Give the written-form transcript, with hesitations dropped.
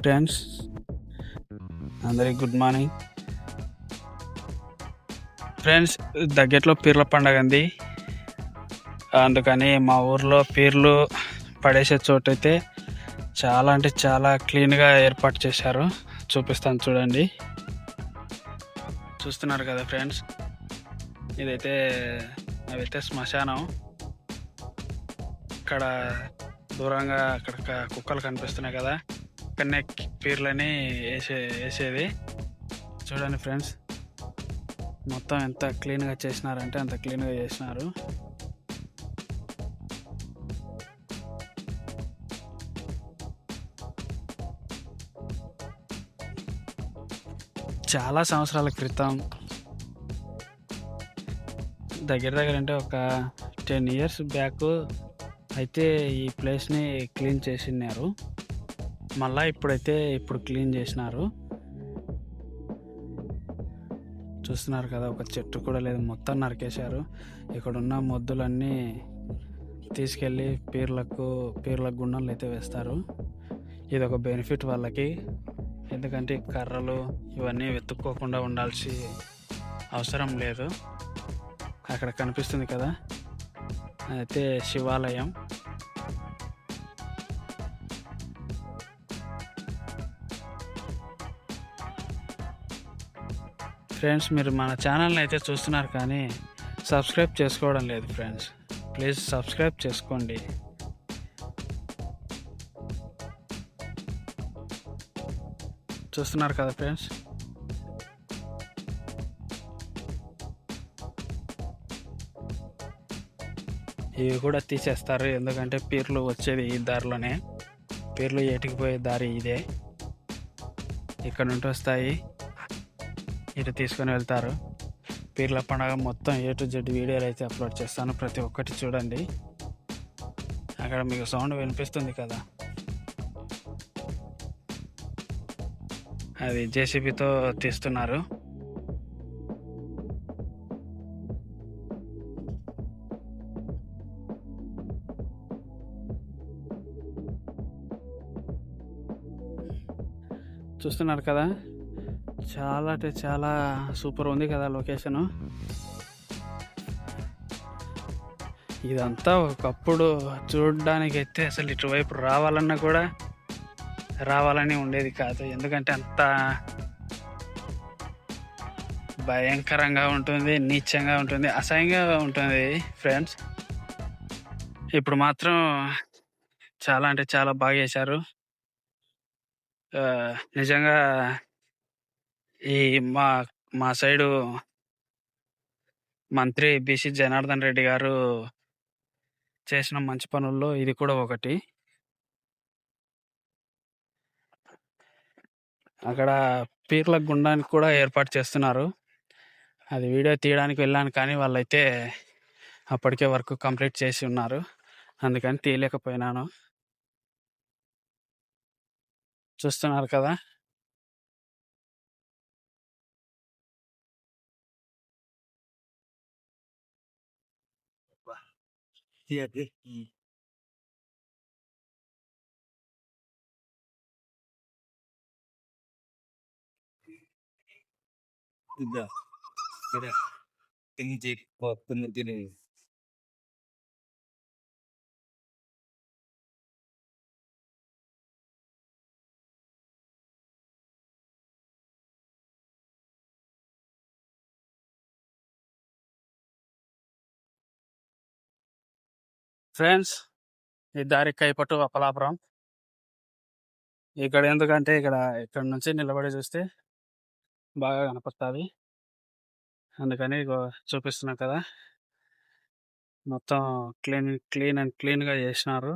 Friends, అందరికి good morning. Friends, దగ్గరలో పీర్ల పండగ ఉంది. అందుకని మా ఊర్లో పీర్లు పడేసే చోటైతే చాలా అంటే చాలా క్లీన్గా ఏర్పాటు చేశారు. చూపిస్తాను చూడండి. చూస్తున్నారు కదా ఫ్రెండ్స్, ఇదైతే అవైతే శ్మశానం. ఇక్కడ దూరంగా అక్కడ కుక్కలు కనిపిస్తున్నాయి కదా, ఇక్కడనే పీర్లని వేసేది. చూడండి ఫ్రెండ్స్, మొత్తం ఎంత క్లీన్గా చేసినారంటే అంత క్లీన్గా చేసినారు. చాలా సంవత్సరాల క్రితం, దగ్గర అంటే ఒక 10 years బ్యాక్ అయితే ఈ ప్లేస్ని క్లీన్ చేసినారు. మళ్ళీ ఇప్పుడు క్లీన్ చేసినారు. చూస్తున్నారు కదా, ఒక చెట్టు కూడా లేదు, మొత్తం నరికేశారు. ఇక్కడున్న మొద్దులన్నీ తీసుకెళ్ళి పీర్ల గుండంలో అయితే వేస్తారు. ఇది ఒక బెనిఫిట్ వాళ్ళకి, ఎందుకంటే కర్రలు ఇవన్నీ వెతుక్కోకుండా ఉండాల్సి అవసరం లేదు. అక్కడ కనిపిస్తుంది కదా, అయితే శివాలయం. ఫ్రెండ్స్, మీరు మన ఛానల్ని అయితే చూస్తున్నారు కానీ సబ్స్క్రైబ్ చేసుకోవడం లేదు. ఫ్రెండ్స్, ప్లీజ్ సబ్స్క్రైబ్ చేసుకోండి. చూస్తున్నారు కదా ఫ్రెండ్స్, ఇవి కూడా తీసేస్తారు, ఎందుకంటే పీర్లు వచ్చేది ఈ దారిలోనే. పీర్లు ఏటికి పోయే దారి ఇదే, ఇక్కడ నుండి వస్తాయి, ఇటు తీసుకొని వెళ్తారు. పీర్ల పండుగ మొత్తం A to Z వీడియోలు అయితే అప్లోడ్ చేస్తాను, ప్రతి ఒక్కటి చూడండి. అక్కడ మీకు సౌండ్ వినిపిస్తుంది కదా, అది JCBతో తీస్తున్నారు. చూస్తున్నారు కదా, చాలా అంటే చాలా సూపర్ ఉంది కదా లొకేషను. ఇదంతా ఒకప్పుడు చూడడానికి అయితే అసలు ఇటువైపు రావాలన్నా కూడా రావాలని ఉండేది కాదు, ఎందుకంటే అంత భయంకరంగా ఉంటుంది, నీచంగా ఉంటుంది, అసహ్యంగా ఉంటుంది ఫ్రెండ్స్. ఇప్పుడు మాత్రం చాలా అంటే చాలా బాగా చేశారు. నిజంగా ఈ మా సైడు మంత్రి BC జనార్దన్ రెడ్డి గారు చేసిన మంచి పనుల్లో ఇది కూడా ఒకటి. అక్కడ పీర్ల గుండానికి కూడా ఏర్పాటు చేస్తున్నారు. అది వీడియో తీయడానికి వెళ్ళాను కానీ వాళ్ళైతే అప్పటికే వర్క్ కంప్లీట్ చేసి ఉన్నారు, అందుకని తీయలేకపోయినాను. చూస్తున్నారు కదా, ఫ్రెండ్స్, ఈ దారి కైపట్టు అప్పలాపురం. ఇక్కడ ఎందుకంటే ఇక్కడ నుంచి నిలబడి చూస్తే బాగా కనపడుతుంది, అందుకని చూపిస్తున్నా కదా. మొత్తం క్లీన్ అండ్ క్లీన్గా చేసినారు.